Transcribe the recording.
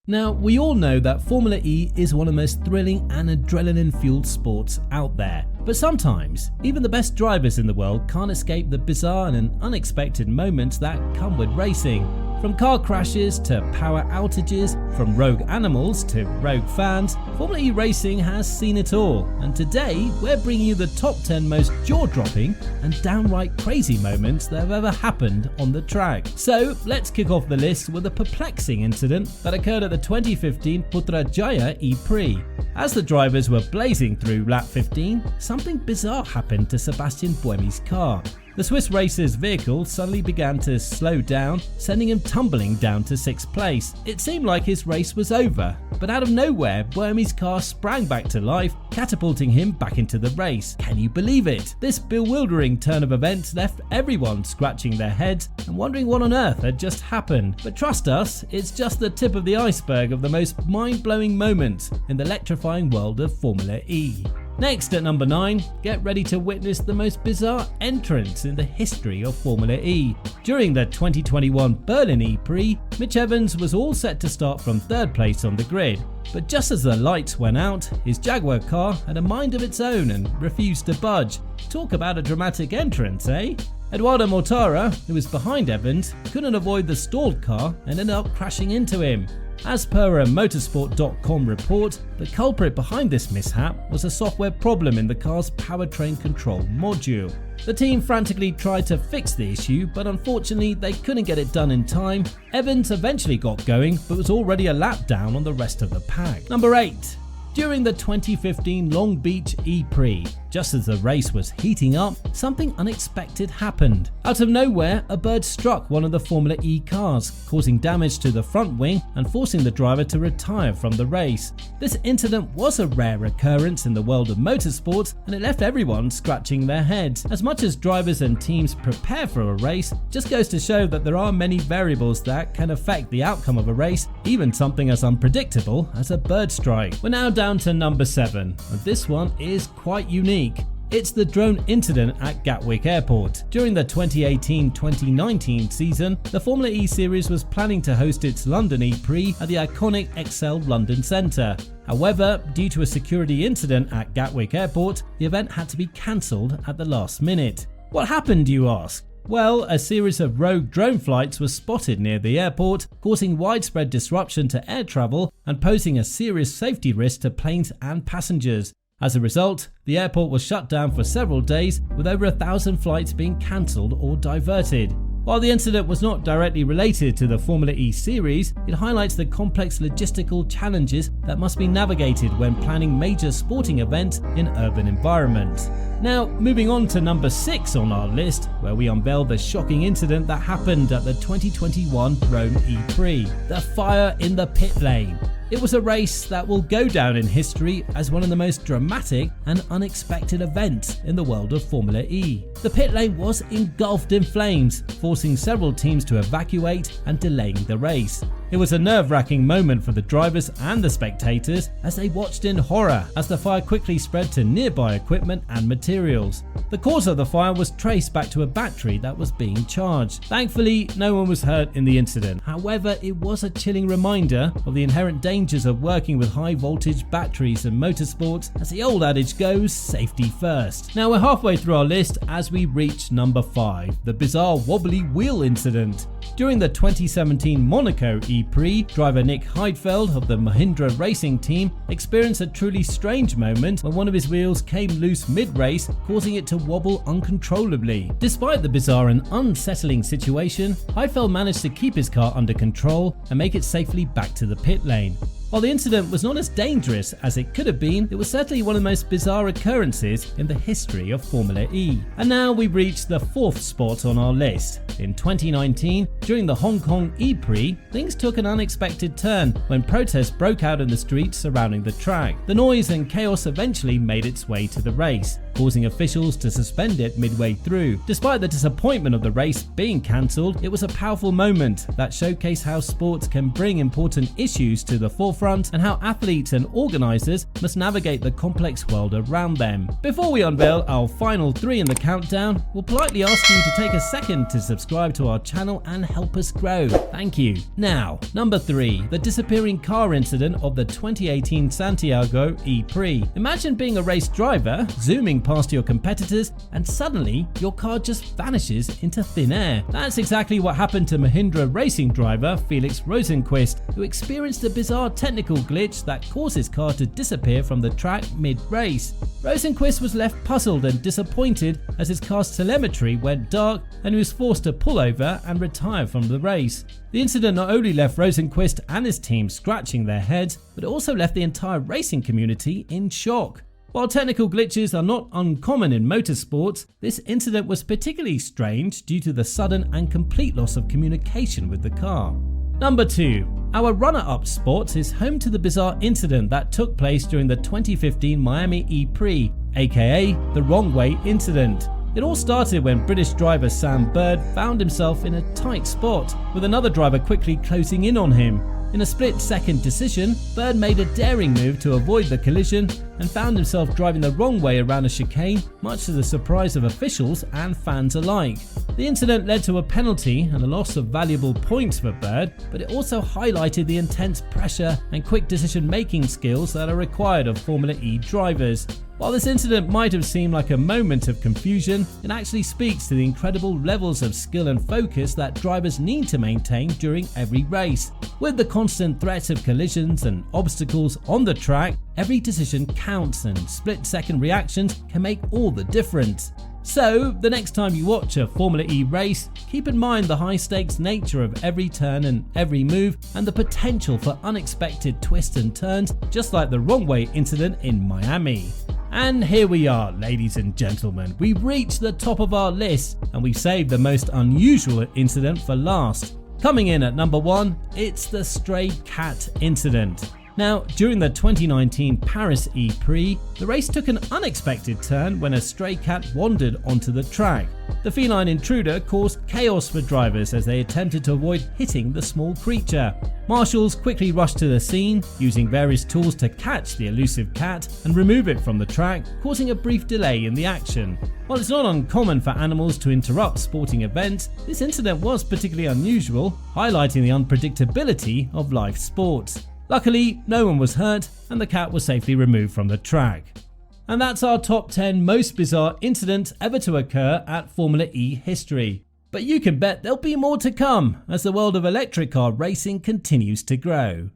Now, we all know that Formula E is one of the most thrilling and adrenaline-fueled sports out there. But sometimes, even the best drivers in the world can't escape the bizarre and unexpected moments that come with racing. From car crashes to power outages, from rogue animals to rogue fans, Formula E racing has seen it all. And today, we're bringing you the top 10 most jaw-dropping and downright crazy moments that have ever happened on the track. So, let's kick off the list with a perplexing incident that occurred at the 2015 Putrajaya E-Prix. As the drivers were blazing through lap 15, something bizarre happened to Sebastian Buemi's car. The Swiss racer's vehicle suddenly began to slow down, sending him tumbling down to 6th place. It seemed like his race was over, but out of nowhere, Buemi's car sprang back to life, catapulting him back into the race. Can you believe it? This bewildering turn of events left everyone scratching their heads and wondering what on earth had just happened. But trust us, it's just the tip of the iceberg of the most mind-blowing moments in the electrifying world of Formula E. Next at number 9, get ready to witness the most bizarre entrance in the history of Formula E. During the 2021 Berlin E-Prix, Mitch Evans was all set to start from 3rd place on the grid. But just as the lights went out, his Jaguar car had a mind of its own and refused to budge. Talk about a dramatic entrance, eh? Eduardo Mortara, who was behind Evans, couldn't avoid the stalled car and ended up crashing into him. As per a motorsport.com report, the culprit behind this mishap was a software problem in the car's powertrain control module. The team frantically tried to fix the issue, but unfortunately they couldn't get it done in time. Evans eventually got going, but was already a lap down on the rest of the pack. Number 8. During the 2015 Long Beach E-Prix, just as the race was heating up, something unexpected happened. Out of nowhere, a bird struck one of the Formula E cars, causing damage to the front wing and forcing the driver to retire from the race. This incident was a rare occurrence in the world of motorsports, and it left everyone scratching their heads. As much as drivers and teams prepare for a race, just goes to show that there are many variables that can affect the outcome of a race, even something as unpredictable as a bird strike. We're now down to number 7, and this one is quite unique. It's the drone incident at Gatwick Airport. During the 2018-2019 season, the Formula E Series was planning to host its London E-Prix at the iconic ExCeL London Centre. However, due to a security incident at Gatwick Airport, the event had to be cancelled at the last minute. What happened, you ask? Well, a series of rogue drone flights was spotted near the airport, causing widespread disruption to air travel and posing a serious safety risk to planes and passengers. As a result, the airport was shut down for several days, with over 1,000 flights being cancelled or diverted. While the incident was not directly related to the Formula E series, it highlights the complex logistical challenges that must be navigated when planning major sporting events in urban environments. Now, moving on to number 6 on our list, where we unveil the shocking incident that happened at the 2021 Rome E-Prix, the fire in the pit lane. It was a race that will go down in history as one of the most dramatic and unexpected events in the world of Formula E. The pit lane was engulfed in flames, forcing several teams to evacuate and delaying the race. It was a nerve-wracking moment for the drivers and the spectators as they watched in horror as the fire quickly spread to nearby equipment and materials. The cause of the fire was traced back to a battery that was being charged. Thankfully, no one was hurt in the incident. However, it was a chilling reminder of the inherent dangers of working with high-voltage batteries in motorsports. As the old adage goes, safety first. Now we're halfway through our list as we reach number 5, the bizarre wobbly wheel incident. During the 2017 Monaco E-Prix, driver Nick Heidfeld of the Mahindra racing team experienced a truly strange moment when one of his wheels came loose mid-race, causing it to wobble uncontrollably. Despite the bizarre and unsettling situation, Heidfeld managed to keep his car under control and make it safely back to the pit lane. While the incident was not as dangerous as it could have been, it was certainly one of the most bizarre occurrences in the history of Formula E. And now we reach the 4th spot on our list. In 2019, during the Hong Kong E-Prix, things took an unexpected turn when protests broke out in the streets surrounding the track. The noise and chaos eventually made its way to the race. causing officials to suspend it midway through. Despite the disappointment of the race being cancelled, it was a powerful moment that showcased how sports can bring important issues to the forefront and how athletes and organisers must navigate the complex world around them. Before we unveil our final 3 in the countdown, we'll politely ask you to take a second to subscribe to our channel and help us grow. Thank you. Now, number 3, the disappearing car incident of the 2018 Santiago E-Prix. Imagine being a race driver, zooming past your competitors, and suddenly your car just vanishes into thin air. That's exactly what happened to Mahindra racing driver Felix Rosenqvist, who experienced a bizarre technical glitch that caused his car to disappear from the track mid-race. Rosenqvist was left puzzled and disappointed as his car's telemetry went dark and he was forced to pull over and retire from the race. The incident not only left Rosenqvist and his team scratching their heads, but it also left the entire racing community in shock. While technical glitches are not uncommon in motorsports, this incident was particularly strange due to the sudden and complete loss of communication with the car. Number 2. Our runner-up spot is home to the bizarre incident that took place during the 2015 Miami E-Prix, aka the wrong way incident. It all started when British driver Sam Bird found himself in a tight spot, with another driver quickly closing in on him. In a split-second decision, Bird made a daring move to avoid the collision and found himself driving the wrong way around a chicane, much to the surprise of officials and fans alike. The incident led to a penalty and a loss of valuable points for Bird, but it also highlighted the intense pressure and quick decision-making skills that are required of Formula E drivers. While this incident might have seemed like a moment of confusion, it actually speaks to the incredible levels of skill and focus that drivers need to maintain during every race. With the constant threats of collisions and obstacles on the track, every decision counts and split-second reactions can make all the difference. So, the next time you watch a Formula E race, keep in mind the high-stakes nature of every turn and every move and the potential for unexpected twists and turns, just like the wrong way incident in Miami. And here we are, ladies and gentlemen. We've reached the top of our list and we've saved the most unusual incident for last. Coming in at number 1, it's the stray cat incident. Now, during the 2019 Paris E-Prix, the race took an unexpected turn when a stray cat wandered onto the track. The feline intruder caused chaos for drivers as they attempted to avoid hitting the small creature. Marshals quickly rushed to the scene, using various tools to catch the elusive cat and remove it from the track, causing a brief delay in the action. While it's not uncommon for animals to interrupt sporting events, this incident was particularly unusual, highlighting the unpredictability of live sports. Luckily, no one was hurt and the cat was safely removed from the track. And that's our top 10 most bizarre incidents ever to occur at Formula E history. But you can bet there'll be more to come as the world of electric car racing continues to grow.